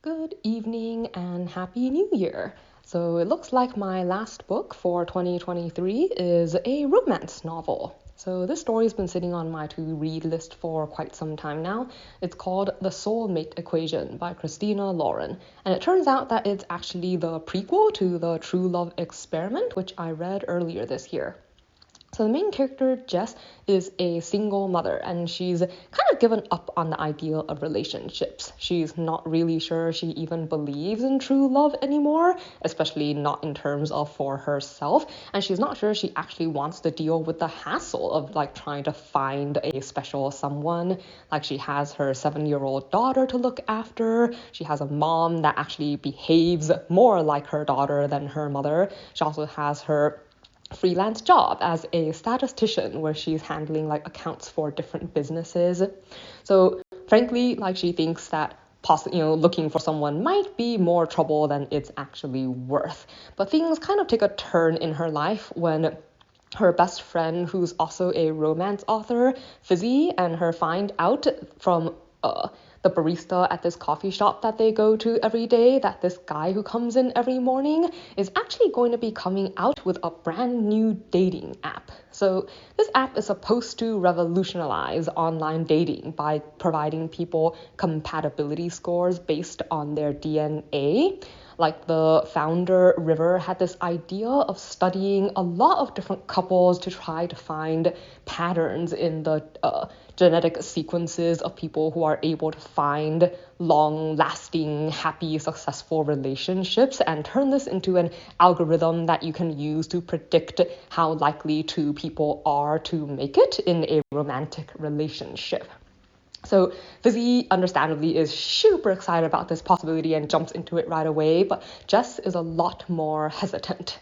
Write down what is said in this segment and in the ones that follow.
Good evening and Happy New Year. So it looks like my last book for 2023 is a romance novel. So this story's been sitting on my to-read list for quite some time now. It's called The Soulmate Equation by Christina Lauren. And it turns out that it's actually the prequel to The True Love Experiment, which I read earlier this year. So the main character, Jess, is a single mother, and she's kind of given up on the idea of relationships. She's not really sure she even believes in true love anymore, especially not in terms of for herself, and she's not sure she actually wants to deal with the hassle of trying to find a special someone. She has her 7-year-old daughter to look after. She has a mom that actually behaves more like her daughter than her mother. She also has her freelance job as a statistician where she's handling accounts for different businesses. So frankly, she thinks that looking for someone might be more trouble than it's actually worth. But things kind of take a turn in her life when her best friend, who's also a romance author, Fizzy, and her find out from the barista at this coffee shop that they go to every day that this guy who comes in every morning is actually going to be coming out with a brand new dating app. So this app is supposed to revolutionize online dating by providing people compatibility scores based on their DNA. The founder, River, had this idea of studying a lot of different couples to try to find patterns in the genetic sequences of people who are able to find long-lasting, happy, successful relationships and turn this into an algorithm that you can use to predict how likely two people are to make it in a romantic relationship. So Fizzy, understandably, is super excited about this possibility and jumps into it right away, but Jess is a lot more hesitant.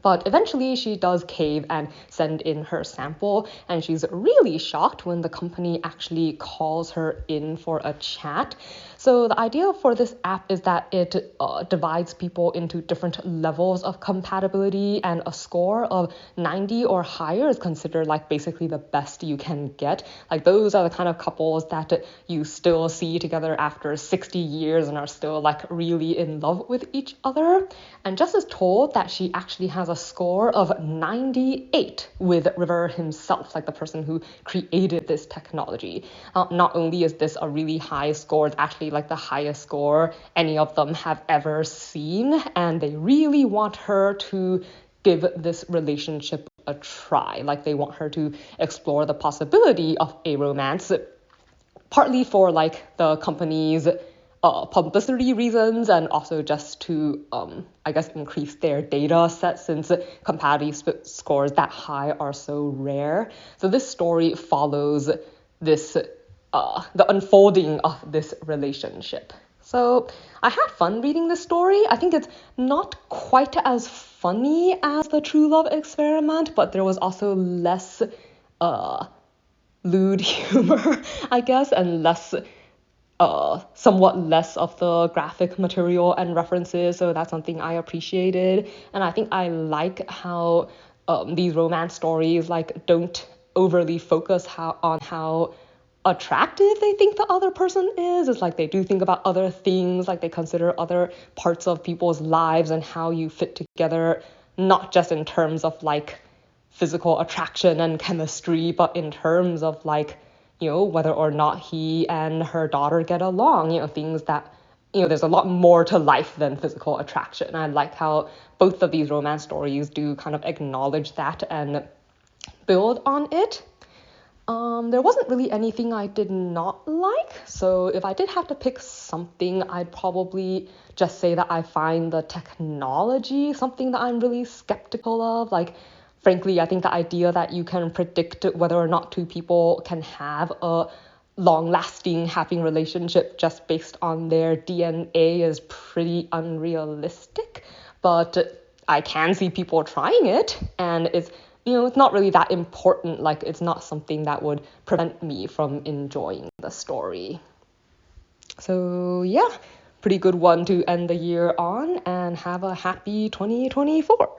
But eventually she does cave and send in her sample, and she's really shocked when the company actually calls her in for a chat. So the idea for this app is that it divides people into different levels of compatibility, and a score of 90 or higher is considered basically the best you can get. Those are the kind of couples that you still see together after 60 years and are still really in love with each other. And Jess is told that she actually has a score of 98 with River himself, the person who created this technology. Not only is this a really high score, it's actually the highest score any of them have ever seen, and they really want her to give this relationship a try. They want her to explore the possibility of a romance, partly for the company's publicity reasons, and also just to, increase their data set, since compatibility scores that high are so rare. So this story follows this, the unfolding of this relationship. So I had fun reading this story. I think it's not quite as funny as The True Love Experiment, but there was also less lewd humor, I guess, and somewhat less of the graphic material and references, so that's something I appreciated. And I think I like how these romance stories don't overly focus on how attractive they think the other person is. It's they do think about other things, they consider other parts of people's lives and how you fit together, not just in terms of physical attraction and chemistry, but in terms of whether or not he and her daughter get along, things that, there's a lot more to life than physical attraction. I like how both of these romance stories do kind of acknowledge that and build on it. There wasn't really anything I did not like, so if I did have to pick something, I'd probably just say that I find the technology something that I'm really skeptical of. Frankly, I think the idea that you can predict whether or not two people can have a long-lasting, happy relationship just based on their DNA is pretty unrealistic. But I can see people trying it, and it's not really that important. It's not something that would prevent me from enjoying the story. So yeah, pretty good one to end the year on, and have a happy 2024.